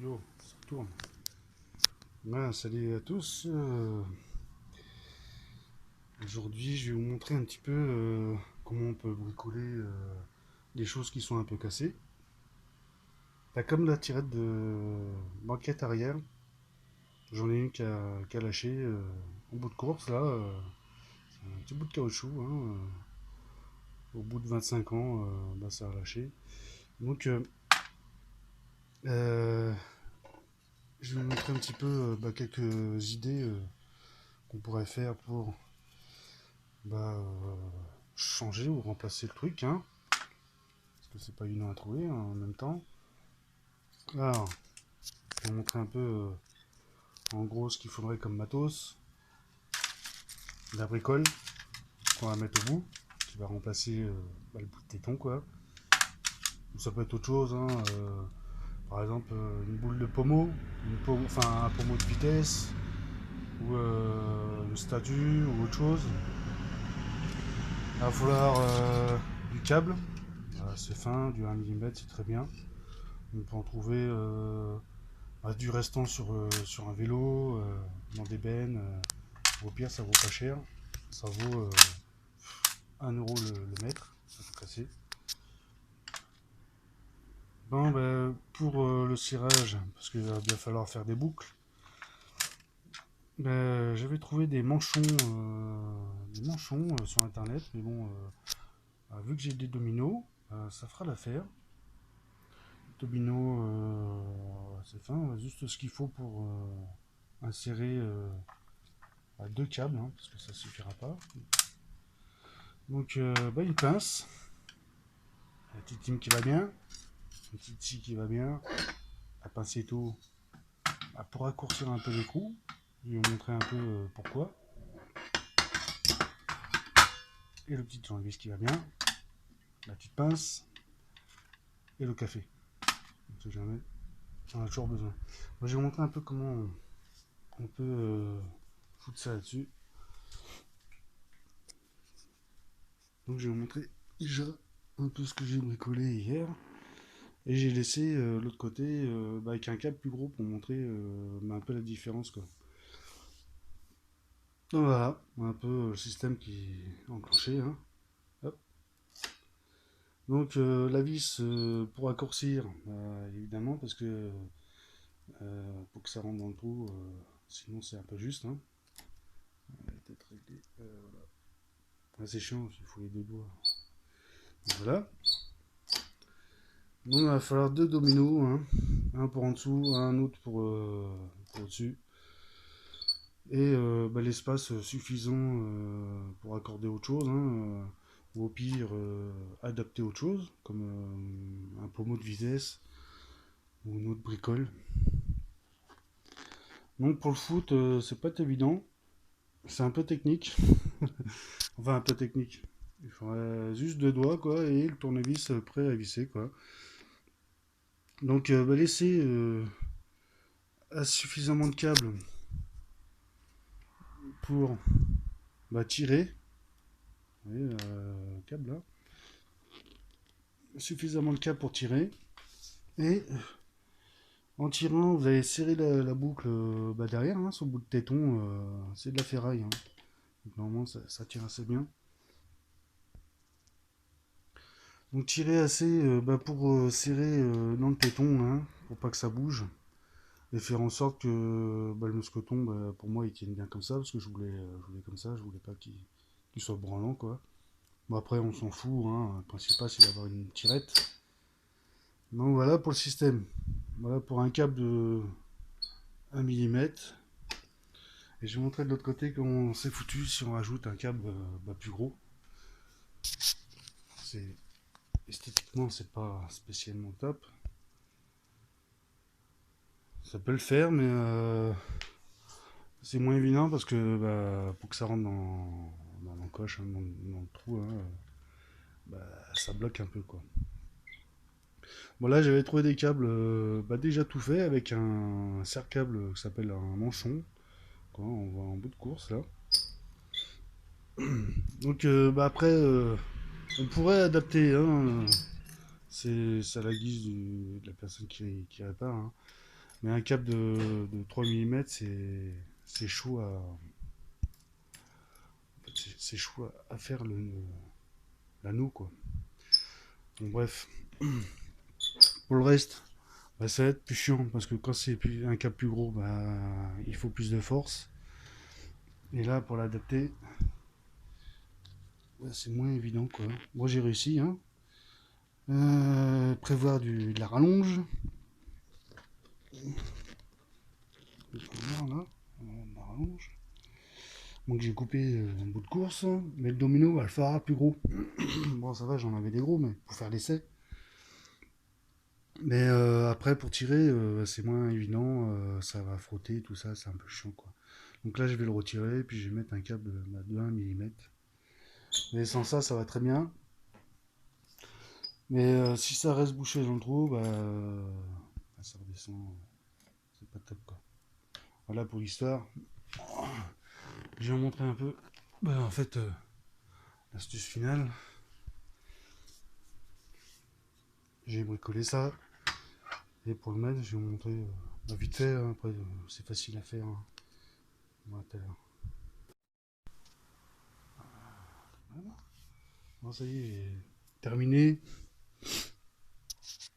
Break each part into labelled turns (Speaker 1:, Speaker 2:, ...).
Speaker 1: Yo, ça tourne. Ouais, salut à tous. Aujourd'hui, je vais vous montrer un petit peu comment on peut bricoler des choses qui sont un peu cassées. T'as comme la tirette de banquette arrière. J'en ai une qui a lâché au bout de course là. C'est un petit bout de caoutchouc. Au bout de 25 ans, bah, ça a lâché. Donc, euh, je vais vous montrer un petit peu bah, quelques idées qu'on pourrait faire pour bah, changer ou remplacer le truc, hein, parce que c'est pas évident à trouver en même temps. Alors, je vais vous montrer un peu en gros ce qu'il faudrait comme matos. La bricole qu'on va mettre au bout, qui va remplacer bah, le bout de téton, quoi. Ou ça peut être autre chose, hein, par exemple une boule de pommeau, enfin un pommeau de vitesse, ou une statue, ou autre chose. Il va falloir du câble, c'est fin, du 1 mm, c'est très bien. On peut en trouver du restant sur un vélo, dans des bennes. Au pire, ça vaut pas cher. Ça vaut 1 € le mètre, ça peut casser. Bon, ben, pour le cirage, parce qu'il va bien falloir faire des boucles, ben, j'avais trouvé des manchons sur internet, mais bon, vu que j'ai des dominos, ça fera l'affaire. Domino, c'est fin, juste ce qu'il faut pour insérer deux câbles, hein, parce que ça suffira pas. Donc, bah, une pince, la petite team qui va bien, une petite scie qui va bien, la pincetto pour raccourcir un peu l'écrou. Je vais vous montrer un peu pourquoi. Et le petit tournevis qui va bien, la petite pince et le café. On sait jamais, on a toujours besoin. Moi, je vais vous montrer un peu comment on peut foutre ça là-dessus. Donc, je vais vous montrer déjà un peu ce que j'ai bricolé hier. Et j'ai laissé l'autre côté avec un câble plus gros pour montrer un peu la différence, quoi. Donc voilà, un peu le système qui est enclenché, hein. Hop. Donc la vis pour raccourcir, évidemment, parce que pour que ça rentre dans le trou, sinon c'est un peu juste, hein. Peut-être réglé, voilà. Ah, c'est chiant, il faut les deux doigts. Donc, voilà. Donc il va falloir deux dominos, hein. Un pour en dessous, un autre pour au-dessus. Et bah, l'espace suffisant pour accorder autre chose, hein, ou au pire adapter autre chose, comme un pommeau de vitesse ou une autre bricole. Donc pour le foot, c'est pas évident, c'est un peu technique, enfin un peu technique. Il faudrait juste deux doigts, quoi, et le tournevis prêt à visser, quoi. Donc bah, laisser suffisamment de câbles pour bah, tirer. Vous voyez, câble là. Suffisamment de câbles pour tirer. Et en tirant, vous allez serrer la boucle bah, derrière, hein, sur le bout de téton. C'est de la ferraille, hein. Donc, normalement, ça tire assez bien. Donc tirez assez bah, pour serrer dans le téton, hein, pour pas que ça bouge. Et faire en sorte que bah, le mousqueton, bah, pour moi, il tienne bien comme ça, parce que je voulais comme ça, je voulais pas qu'il soit branlant, quoi. Bon, après, on s'en fout, hein. Le principal, c'est d'avoir une tirette. Donc voilà pour le système. Voilà pour un câble de 1 mm. Et je vais vous montrer de l'autre côté comment c'est foutu si on rajoute un câble bah, plus gros. C'est esthétiquement, c'est pas spécialement top. Ça peut le faire, mais c'est moins évident parce que bah, pour que ça rentre dans l'encoche, hein, dans le trou, hein, bah, ça bloque un peu, quoi. Bon là j'avais trouvé des câbles bah, déjà tout fait avec un serre-câble qui s'appelle un manchon, quoi, on voit en bout de course là. Donc bah, après on pourrait adapter, hein, c'est à la guise de la personne qui répare, hein. Mais un câble de 3 mm, c'est chaud à. C'est chaud à faire l'anneau, quoi. Donc, bref. Pour le reste, bah, ça va être plus chiant parce que quand c'est un câble plus gros, bah, il faut plus de force. Et là, pour l'adapter, bah, c'est moins évident, quoi. Moi, j'ai réussi, hein. Prévoir de la rallonge. Là, la rallonge. Donc j'ai coupé un bout de course, mais le domino va le fera plus gros. Bon, ça va, j'en avais des gros, mais pour faire l'essai. Mais après, pour tirer, c'est moins évident, ça va frotter, tout ça, c'est un peu chiant, quoi. Donc là, je vais le retirer, puis je vais mettre un câble de 1 mm. Mais sans ça, ça va très bien. Mais si ça reste bouché dans le trou, bah, ça redescend, c'est pas top, quoi. Voilà pour l'histoire. Je vais vous montrer un peu, bah, en fait, l'astuce finale. J'ai bricolé ça. Et pour le mettre, je vais vous montrer vite fait. Hein, après, c'est facile à faire. Hein. Voilà. Bon, ça y est, j'ai terminé.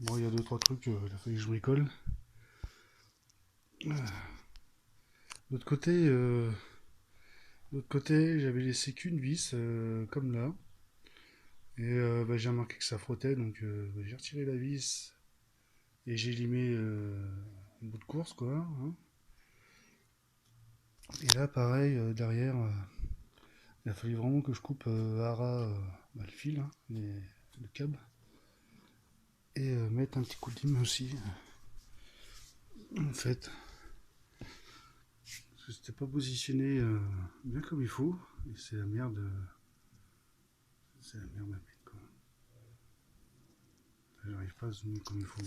Speaker 1: Bon, il y a 2-3 trucs, il a fallu que je bricole. L'autre côté, j'avais laissé qu'une vis, comme là. Et bah, j'ai remarqué que ça frottait, donc bah, j'ai retiré la vis et j'ai limé un bout de course, quoi. Hein. Et là, pareil, derrière, il a fallu vraiment que je coupe à ras bah, le fil, hein, le câble. Et mettre un petit coup de lime aussi, en fait. Parce que c'était pas positionné bien comme il faut. Et c'est la merde. C'est la merde à mettre, quoi. J'arrive pas à zoomer comme il faut.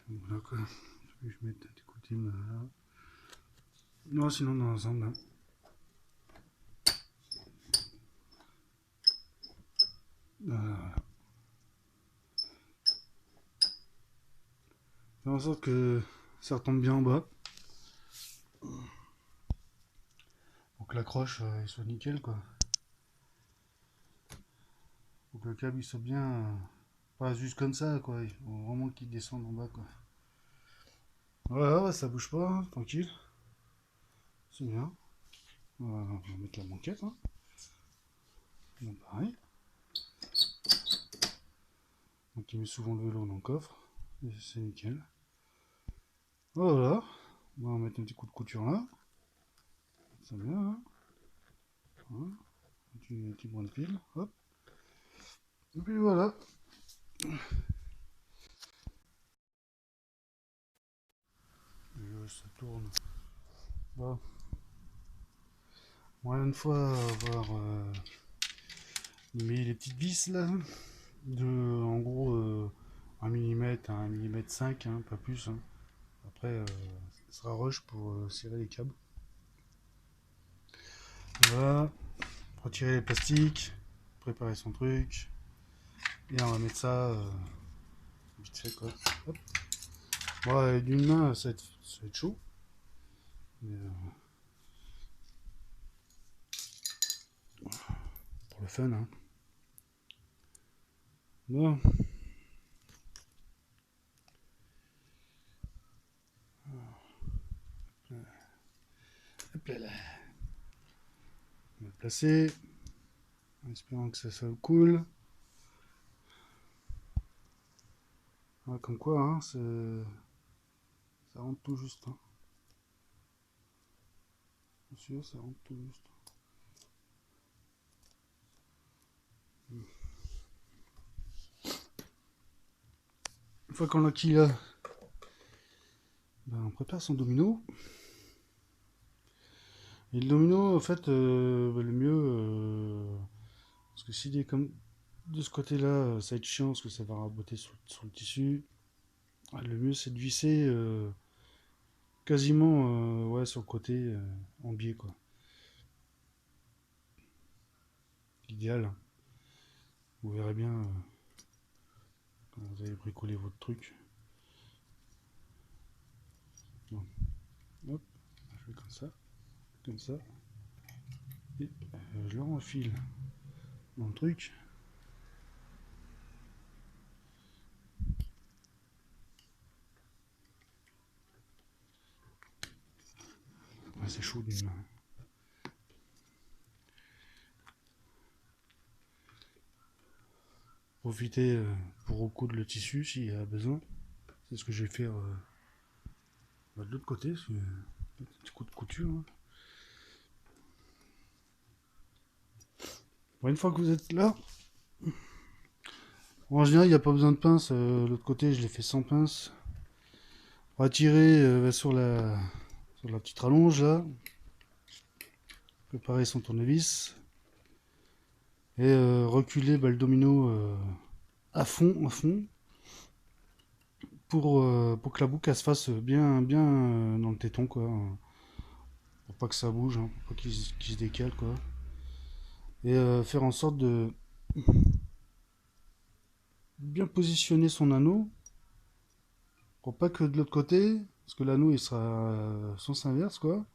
Speaker 1: Donc voilà, quoi. Je vais mettre un petit coup de lime là. Non, sinon dans l'ensemble. Hein. Voilà. Faire en sorte que ça retombe bien en bas. Pour que l'accroche il soit nickel, quoi. Faut que le câble il soit bien. Pas juste comme ça, quoi. Il faut vraiment qu'il descende en bas, quoi. Voilà, ça bouge pas, hein, tranquille. C'est bien. On va mettre la banquette. Hein. Bon, pareil. Donc il met souvent le vélo dans le coffre. C'est nickel. Voilà. On va mettre un petit coup de couture là. C'est bien. Hein. Voilà. Un petit brin de fil. Hop. Et puis voilà. Ça tourne. Bon. Moi, une fois avoir mis les petites vis là, en gros 1 mm à 1 mm 5, hein, pas plus. Hein. Après, ça sera rush pour serrer les câbles. Voilà, retirer les plastiques, préparer son truc, et on va mettre ça vite fait, quoi. Hop. Bon, d'une main, ça va être chaud. Mais, pour le fun, hein. Bon. Hop là. On va le placer, en espérant que ça soit cool. Ouais, comme quoi, hein, ça rentre tout juste. Hein. Sûr, ça rentre tout juste. Une fois qu'on l'a qu'il là, ben, on prépare son domino. Et le domino, en fait, ben, le mieux, parce que s'il est comme de ce côté-là, ça va être chiant parce que ça va raboter sur le tissu. Le mieux, c'est de visser quasiment ouais, sur le côté en biais, quoi. L'idéal. Vous verrez bien. quand vous allez bricoler votre truc. Bon. Hop, je fais comme ça, et je le renfile dans le truc. Ouais, c'est chaud d'une main. Profitez pour recoudre le tissu s'il y a besoin. C'est ce que je vais faire de l'autre côté, c'est un petit coup de couture. Hein. Bon, une fois que vous êtes là, en général il n'y a pas besoin de pince. L'autre côté je l'ai fait sans pince. On va tirer sur la petite rallonge là. Préparer son tournevis. Et reculer le domino à fond. Pour que la boucle elle se fasse bien dans le téton quoi. Pour pas que ça bouge, hein, pour pas qu'il se décale quoi. Et faire en sorte de bien positionner son anneau pour pas que de l'autre côté, parce que l'anneau il sera sens inverse quoi,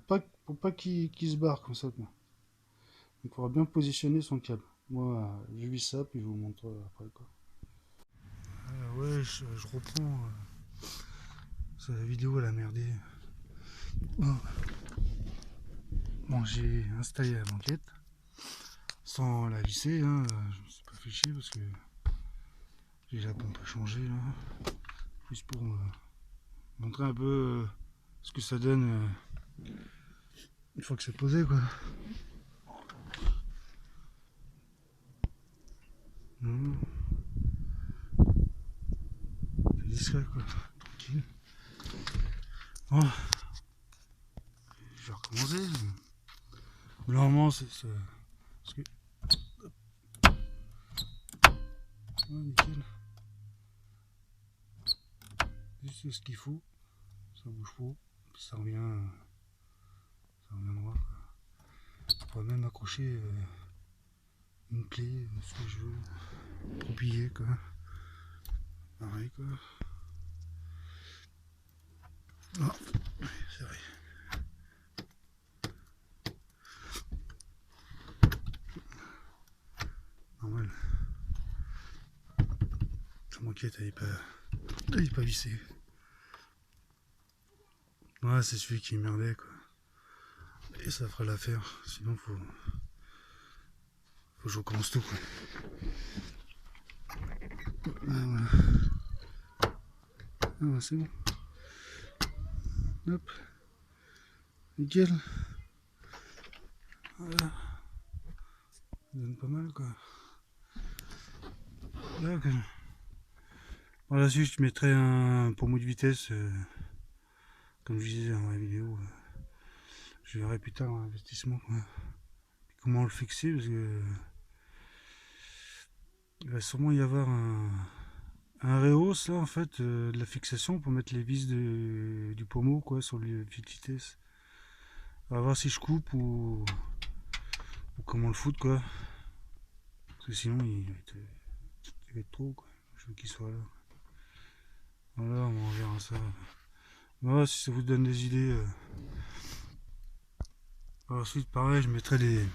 Speaker 1: pour pas qu'il se barre comme ça quoi. Donc il faudra bien positionner son câble. Moi je vis ça puis je vous montre après quoi. Ouais, je reprends. La vidéo elle a merdé. Bon, j'ai installé la banquette sans la visser, hein. Je me suis pas fait chier parce que j'ai la pompe à changer là. Juste pour montrer un peu ce que ça donne une fois que c'est posé quoi. C'est discret quoi, tranquille. Bon, je vais recommencer. Normalement c'est parce que ouais, nickel. Juste ce qu'il faut, ça bouge pas, ça revient droit quoi. On pourrait même accrocher une clé, ce que je veux, pour plier quoi. Pareil quoi. Ah, c'est vrai. Normal. Je m'inquiète, elle est pas vissée. Ouais, c'est celui qui merdait quoi. Et ça fera l'affaire. Sinon faut que je recommence tout quoi. Ah, voilà. Ah, ouais, c'est bon. Hop. Nickel. Voilà. Ça donne pas mal quoi. Là, par la suite je mettrai un pommeau de vitesse comme je disais dans la vidéo. Je verrai plus tard l'investissement quoi. Comment le fixer parce que il va sûrement y avoir un rehausse là en fait de la fixation pour mettre les vis du pommeau quoi sur le fil de vitesse. On va voir si je coupe ou comment le foutre quoi. Parce que sinon il va être trop quoi. Je veux qu'il soit là. Voilà, on verra ça. Voilà, si ça vous donne des idées. Ensuite pareil je mettrai les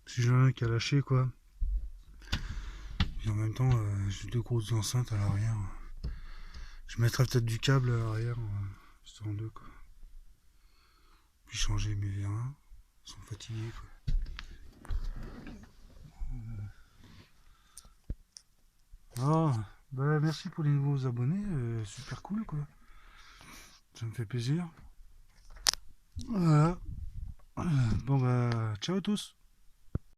Speaker 1: joints qui a lâché quoi. Et en même temps j'ai deux grosses enceintes à l'arrière. Je mettrai peut-être du câble à l'arrière, juste en deux quoi. Puis changer mes vérins, ils sont fatigués quoi. Ah, bah merci pour les nouveaux abonnés, super cool quoi. Ça me fait plaisir. Voilà. Bon bah ciao à tous.